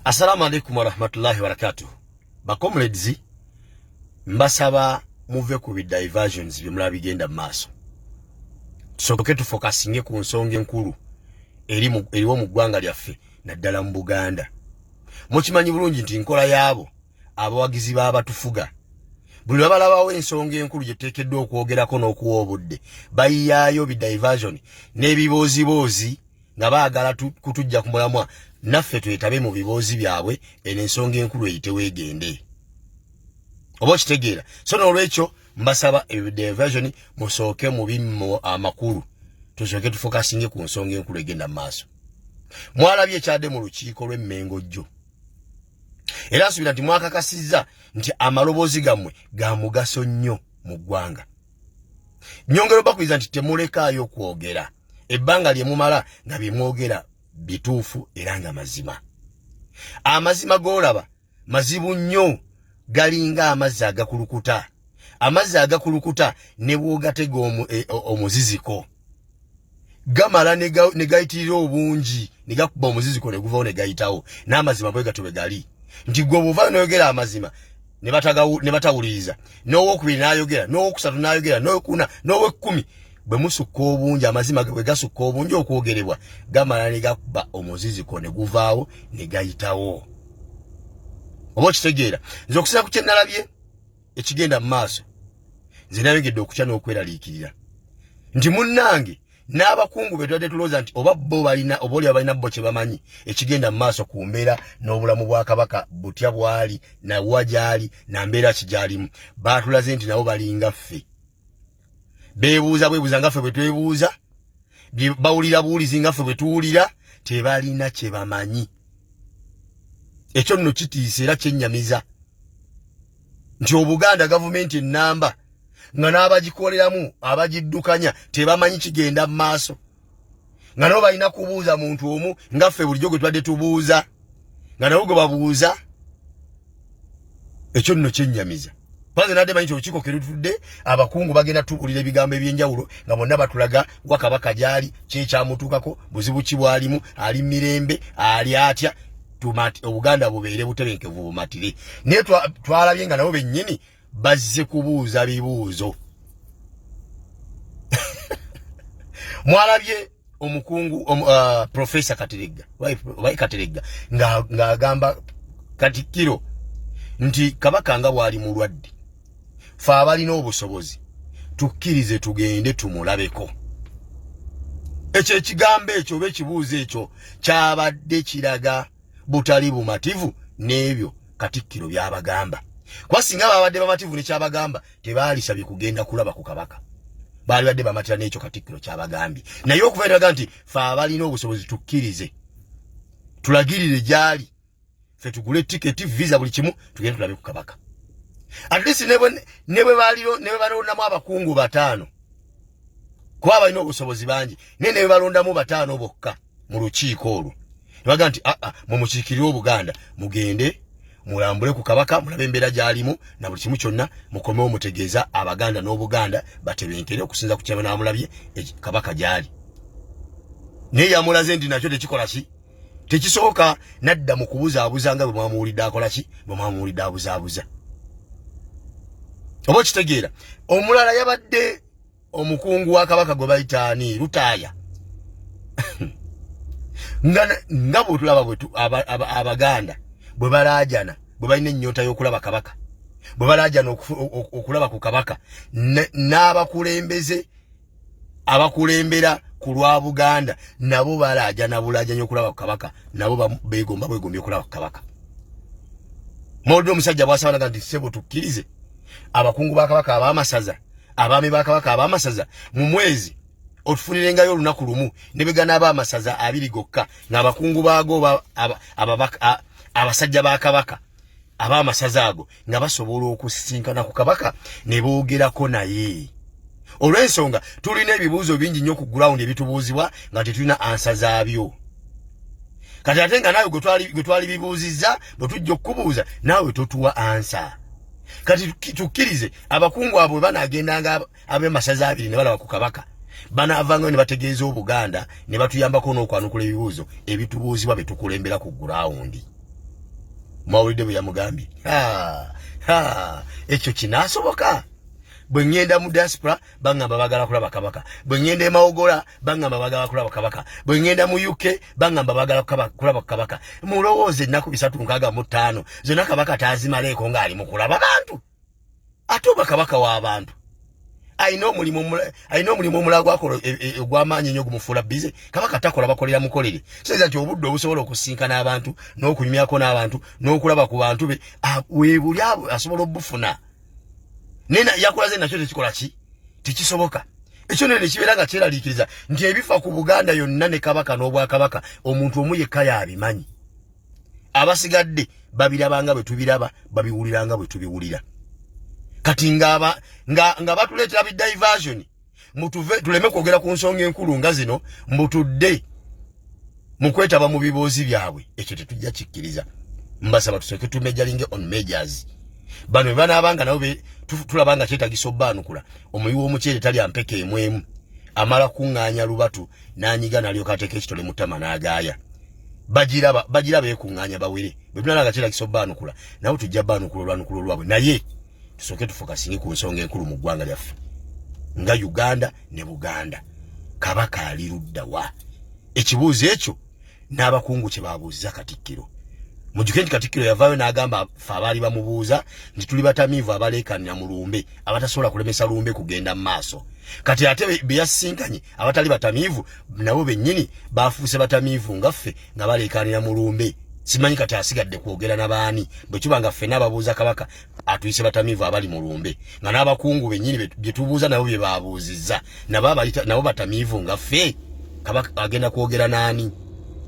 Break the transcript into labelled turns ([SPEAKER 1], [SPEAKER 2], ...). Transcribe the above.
[SPEAKER 1] Assalamu alaikum wa rahmatullahi wa barakatuh. Bakomrades, mbasaba muve ku diversions bimula bigenda maso. Tusoboke tu focusing ku nsonga enkulu eriwo mu ggwanga lyaffe naddala mu Buganda. Mukimanyi bulungi nti nkola yaabo abawagizi b'abatufuga. Buli abalabawo ensonga enkulu gye teekeddwa okwogerako n'okuwa obudde bayiyaayo diversion n'ebiboozibozi nga baagala kutujja ku mulamwa naffe twetabe mu biboozi byabwe ensonga enkulu eyitewo egende. Oba okitegeera. So n'olwekyo mbasaba diversion musooke mu bimu amakulu tusooke tufokasinge ku nsonga enkulu egenda mu maaso. Mwalabye ekyadde mu lukiiko lw'Emmengo jjo. Era nsubira nti mwakakasizza nti amaloboozi gammwe ga mugaso nnyo mu ggwanga. Nyongera bakwiza nti temulekaayo kwogera. Ebbanga lye mumala nga bye mwogera bituufu era nga mazima. Amazima g'olaba mazibu nnyo, galinga amazzi agakulukuta. Amazzi agakulukuta ne bw'ogatega omuziziko gamala ne gayitirira obungi ne gakuba omuziziko ne guvaawo ne gayitawo. N'amazima bwe gatyo bwe gali. Nti gwe bw'ova n'oyogera amazima ne batawuliriza, n'owokubiri n'ayogera, n'owokusatu n'ayogera, n'owokuna, n'ow'ekkumi bwe musukka obungi, amazima bwe gasukka obungi okwogerebwa gamala ne gakuba omuziziko ne guvaawo ne gayitawo. Oba okitegeera. Nze okusinza ku kye nalabye ekigenda mu maaso, nze nayongedde okutya n'okweraliikirira nti munnange n'abakungu be twadde tulowooza nti oba bo balina oba oli abalina bo kye bamanyi ekigenda mu maaso ku mbeera n'obulamu bwa Kabaka butya bwali na wajali na mbeera kigyalimu, baatulaze nti nabo balinga ffe. Beebuuza bwebuuza nga ffe bwe twebuuza, bawulira buwulizi nga ffe bwe tuwulira, tebalina kye bamanyi. Ekyo nno kitiisa era kyennyamiza nti Obuganda gavumenti ennamba nga n'abagikoleramu abagiddukanya tebamanyi kigenda mu maaso, nga nabo balina kubuuza muntu omu nga ffe bulijjo gwe twadde tubuuza, nga nabo gwe babuuza. Ekyo nno kyennyamiza. Panze nadde manyi olukiiko ke lutudde, abakungu bagenda tuwulira ebigambo eby'enjawulo nga bonna batulaga wa Kabaka gyali, kyekyamutuukako, buzibu ki bwalimu, ali mirembe, ali atya, Obuganda bubeere butebenkevu bumatire. Naye twalabye nga nabo bennyini bazze kubuuza bibuuzo. Mwalabye omukungu Professor Kateregga ng'agamba Katikkiro nti Kabaka nga bw'ali mulwadde, ffe abalina obusobozi tukkirize tugende tumulabeko. Ekyo ekigambo ekyo oba ekibuuzo ekyo kyabadde kiraga butali bumativu n'ebyo Katikkiro by'abagamba. Kuba singa babadde bamativu ne kyabagamba tebaalisabye kugenda kulaba ku Kabaka. Baali badde bamatira n'ekyo Katikkiro kyabagambye. Naye okuva eraga nti ffe abalina obusobozi tukkirize tulagirire gyali, ffe tugule tiketi, visa, buli kimu tugende tulabe ku Kabaka. At least ne bwe balondamu abakungu 5 kuba balina obusobozi bangi, naye ne bwe balondamu 5 bokka mu lukiiko olwo nebaga nti mumukiikirire Obuganda, mugende mulambule ku Kabaka, mulabe embeera gy'alimu na buli kimu kyonna, mukomewo mutegeeza Abaganda n'Obuganda batebenkere okusinza ku kyaba namulabye Kabaka gy'ali. Naye yamulaze nti nakyo tekikola ki, tekisoboka nadda mu kubuzaabuza nga bwe mwamuwulidde akola ki, bwe mwamuwulidde abuzaabuza. Oba okitegeera. Omulala yabadde omukungu wa Kabaka gwe bayita ani, Lutaaya. nga bwe tulaba Abaganda bwe balaajana, bwe balina ennyota y'okulaba Kabaka, bwe balaajana okulaba ku Kabaka, n'abakulembeze abakulembera ku lwa Buganda nabo balaajana bulaajanya okulaba ku Kabaka, nabo beegombye okulaba ku Kabaka. Mawulire omusajja bw'asabanaga nti ssebo tukkirize abakungu ba Kabaka ab'amasaza, abaami ba Kabaka ab'amasaza, mu mwezi otufunirengayo olunaku lumu ne begana ab'amasaza 2 gokka, ng'abakungu baago abasajja ba Kabaka ab'amasaza ago nga basobola okusisinkana ku Kabaka ne boogerako naye. Olw'ensonga tulina ebibuuzo bingi nnyo ku ground ebitubuuzibwa nga tetulina ansa zaabyo. Kati ate nga naawe gwe twali bibuuzizza bwe tujja okukubuuza naawe totuwa ansa. Kati tukkirize abakungu abo bwe banaagendanga ab'emasaza 2 ne balaba ku Kabaka, banaavanga ne bategeeza Obuganda ne batuyambako n'okwanukula ebibuuzo ebitubuuzibwa betukulembera ku ground. mawulide bwe yamugambi ekyo kinasoboka. Bwe ngenda mu diaspora bangamba bagala kulaba kabaka, bwe ngenda emawogola bangamba bagala kulaba kabaka, bwe ngenda mu UK bangamba bagala kulaba kabaka. Mulowooze ennaku 365 zonna kabaka tazimaleeko ng'ali mu kulaba bantu. Ate oba kabaka w'abantu ayina omulimu omulala gwakola ogw'amaanyi ennyo gumufuula bize. Kabaka takola bakolera mukolere. Sinza nti obudde obusobola okusinkana abantu n'okunyumyako n'abantu n'okulaba ku bantu be weebuli asobola obufuna. Nena yakulaze nakyo tekikola ki tekisoboka. Ekyo nene kibeera nga kyeraliikiriza nti ebifa ku Buganda yonna ne kabaka n'obwakabaka omuntu omu yekka y'abimanyi. Abasigadde babirabanga bwe tubiraba, babiwuliranga bwe tubiwulira. Kati nga batuleetera bi diversion mutuve tuleme kwogera ku nsonga enkulu nga zino mbutudde mu kwetaba mu biboozi byabwe. Ekyo tetujja kikkiriza. Mbasaba tusooke tumejalinge on majors. Bano banaabanga nabo tulabanga kyetagisa obbaanukula. Omuyi w'omuceere tali ampeke emwemu amala kuŋŋaanya lubatu n'anyiga nalyoka ateeka ekitole mu ttama n'agaaya. Bagiraba ekuŋŋaanya bawere. Bwe tunalanga kyetagisa obbaanukula nabo tujja bbaanukula olwanukula lwabwe. Naye tusooke tufokasinge ku nsonga enkulu mu ggwanga lyaffe nga Uganda ne Buganda. Kabaka ali ludda wa? Ekibuuzo ekyo n'abakungu kye baabuuziza Katikkiro. Mujjuke nti Katikkiro yavaayo n'agamba ffe abaali bamubuuza nti tuli batamiivu abaleekanira mu lumbe abatasobola kulemesa lumbe kugenda mu maaso. Kati ate be yasisinkanye abatali batamiivu nabo bennyini baafuuse batamiivu nga ffe nga baleekanira mu lumbe. Simanyi kati asigadde kwogera n'abaani bwe kiba nga ffenna ababuuza kabaka atuyise batamiivu abali mu lumbe nga n'abakungu bennyini bye tubuuza nabo bye baabuuzizza nabo batamiivu nga ffe kabaka agenda kwogera n'ani?